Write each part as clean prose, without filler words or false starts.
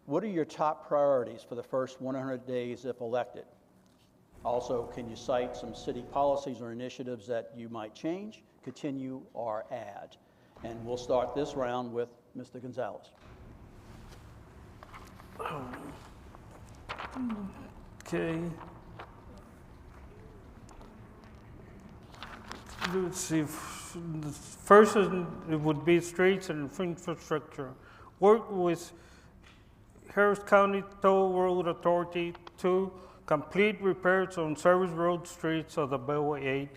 What are your top priorities for the first 100 days if elected? Also, can you cite some city policies or initiatives that you might change, continue, or add? And we'll start this round with Mr. Gonzalez. Okay. Let's see. First, it would be streets and infrastructure. Work with Harris County Toll Road Authority to complete repairs on service road streets of the Beltway 8,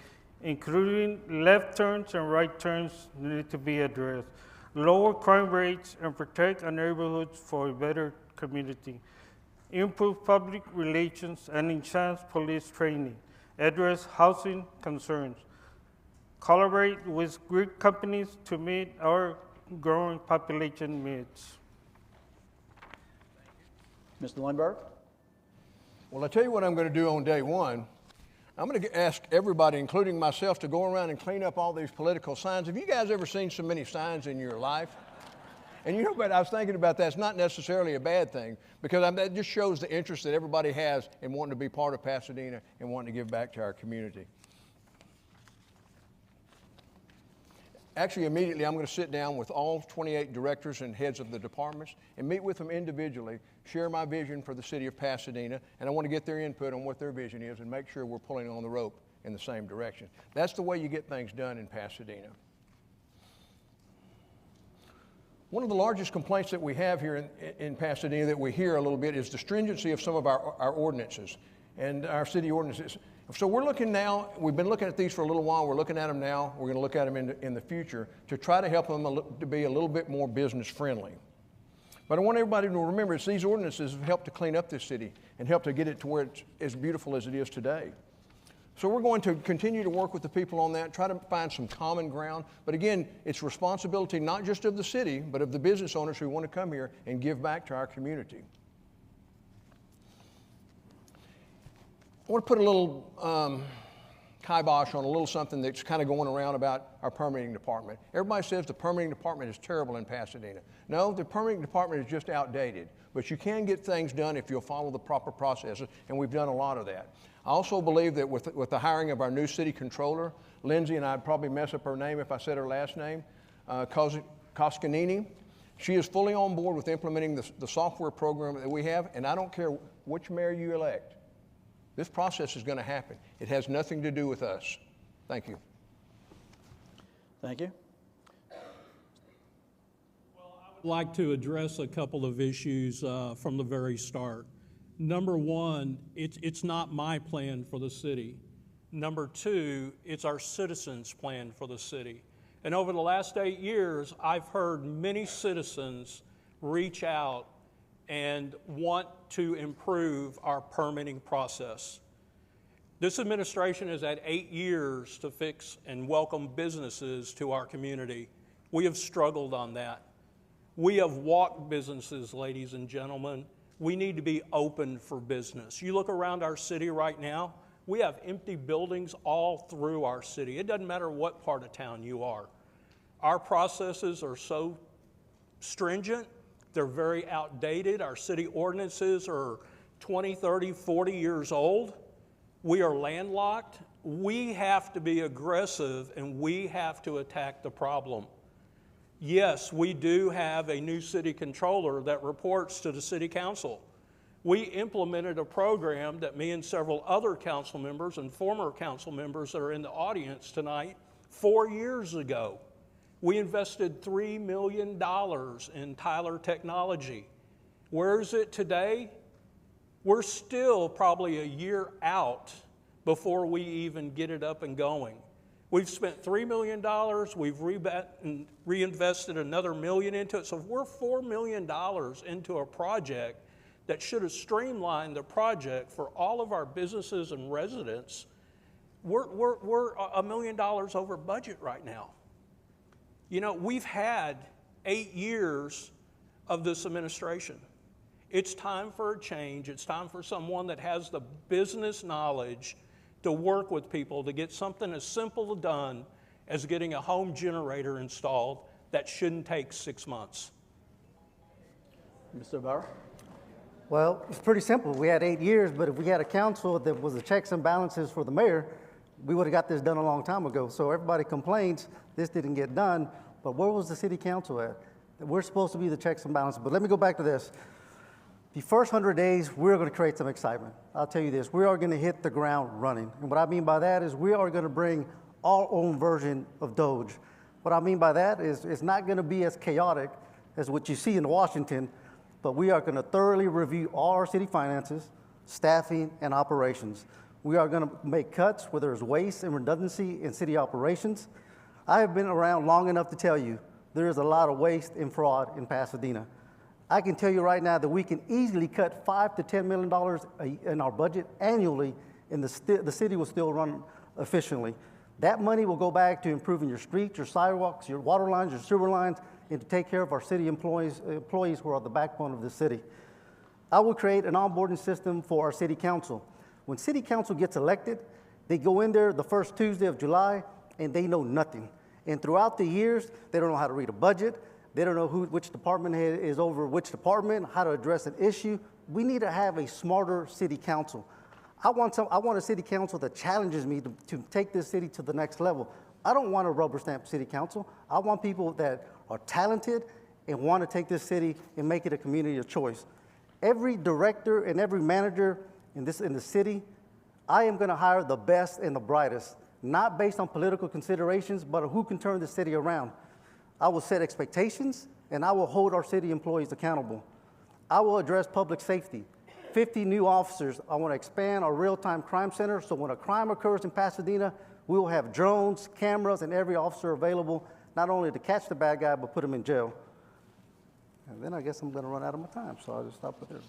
including left turns and right turns need to be addressed. Lower crime rates and protect our neighborhoods for a better community. Improve public relations and enhance police training. Address housing concerns. Collaborate with grid companies to meet our growing population needs. Mr. Lindbergh? Well, I'll tell you what I'm going to do on day one. I'm going to ask everybody, including myself, to go around and clean up all these political signs. Have you guys ever seen so many signs in your life? And you know what, I was thinking about that. It's not necessarily a bad thing, because that just shows the interest that everybody has in wanting to be part of Pasadena and wanting to give back to our community. Actually, immediately, I'm going to sit down with all 28 directors and heads of the departments and meet with them individually, share my vision for the city of Pasadena, and I want to get their input on what their vision is and make sure we're pulling on the rope in the same direction. That's the way you get things done in Pasadena. One of the largest complaints that we have here in Pasadena that we hear a little bit is the stringency of some of our ordinances and our city ordinances. So we're looking now, we've been looking at these for a little while, we're looking at them now, we're going to look at them in the future to try to help them to be a little bit more business friendly. But I want everybody to remember it's these ordinances have helped to clean up this city and help to get it to where it's as beautiful as it is today. So we're going to continue to work with the people on that, try to find some common ground. But again, it's responsibility not just of the city, but of the business owners who want to come here and give back to our community. I want to put a little kibosh on a little something that's kind of going around about our permitting department. Everybody says the permitting department is terrible in Pasadena. No, the permitting department is just outdated. But you can get things done if you'll follow the proper processes, and we've done a lot of that. I also believe that with the hiring of our new city controller, Lindsay, and I'd probably mess up her name if I said her last name, Koskanini, she is fully on board with implementing the software program that we have, and I don't care which mayor you elect. This process is going to happen. It has nothing to do with us. Thank you. Thank you. Well, I would like to address a couple of issues from the very start. Number one, it's not my plan for the city. Number two, it's our citizens' plan for the city. And over the last 8 years, I've heard many citizens reach out and want to improve our permitting process. This administration has had 8 years to fix and welcome businesses to our community. We have struggled on that. We have walked businesses, ladies and gentlemen. We need to be open for business. You look around our city right now, we have empty buildings all through our city. It doesn't matter what part of town you are. Our processes are so stringent. They're very outdated. Our city ordinances are 20, 30, 40 years old. We are landlocked. We have to be aggressive and we have to attack the problem. Yes, we do have a new city controller that reports to the city council. We implemented a program that me and several other council members and former council members that are in the audience tonight 4 years ago. We invested $3 million in Tyler Technology. Where is it today? We're still probably a year out before we even get it up and going. We've spent $3 million, we've reinvested another $1 million into it, so we're $4 million into a project that should have streamlined the project for all of our businesses and residents. We're $1 million over budget right now. You know, we've had 8 years of this administration. It's time for a change. It's time for someone that has the business knowledge to work with people to get something as simple done as getting a home generator installed that shouldn't take 6 months. Mr. Barr? Well, it's pretty simple. We had 8 years, but if we had a council that was the checks and balances for the mayor, we would have got this done a long time ago. So everybody complains this didn't get done, but where was the city council at? We're supposed to be the checks and balances. But let me go back to this. The first 100 days, we're going to create some excitement. I'll tell you this, we are going to hit the ground running. And what I mean by that is we are going to bring our own version of Doge. What I mean by that is it's not going to be as chaotic as what you see in Washington, but we are going to thoroughly review all our city finances, staffing, and operations. We are going to make cuts where there's waste and redundancy in city operations. I have been around long enough to tell you there is a lot of waste and fraud in Pasadena. I can tell you right now that we can easily cut $5 to $10 million in our budget annually, and the city will still run efficiently. That money will go back to improving your streets, your sidewalks, your water lines, your sewer lines, and to take care of our city employees who are the backbone of the city. I will create an onboarding system for our city council. When city council gets elected, they go in there the first Tuesday of July, and they know nothing. And throughout the years, they don't know how to read a budget. They don't know which department head is over which department, how to address an issue. We need to have a smarter city council. I want a city council that challenges me to take this city to the next level. I don't want a rubber stamp city council. I want people that are talented and want to take this city and make it a community of choice. Every director and every manager in the city, I am going to hire the best and the brightest, not based on political considerations, but who can turn the city around. I will set expectations, and I will hold our city employees accountable. I will address public safety. 50 new officers. I want to expand our real-time crime center, so when a crime occurs in Pasadena, we will have drones, cameras, and every officer available, not only to catch the bad guy, but put him in jail. And then I guess I'm going to run out of my time, so I'll just stop with this.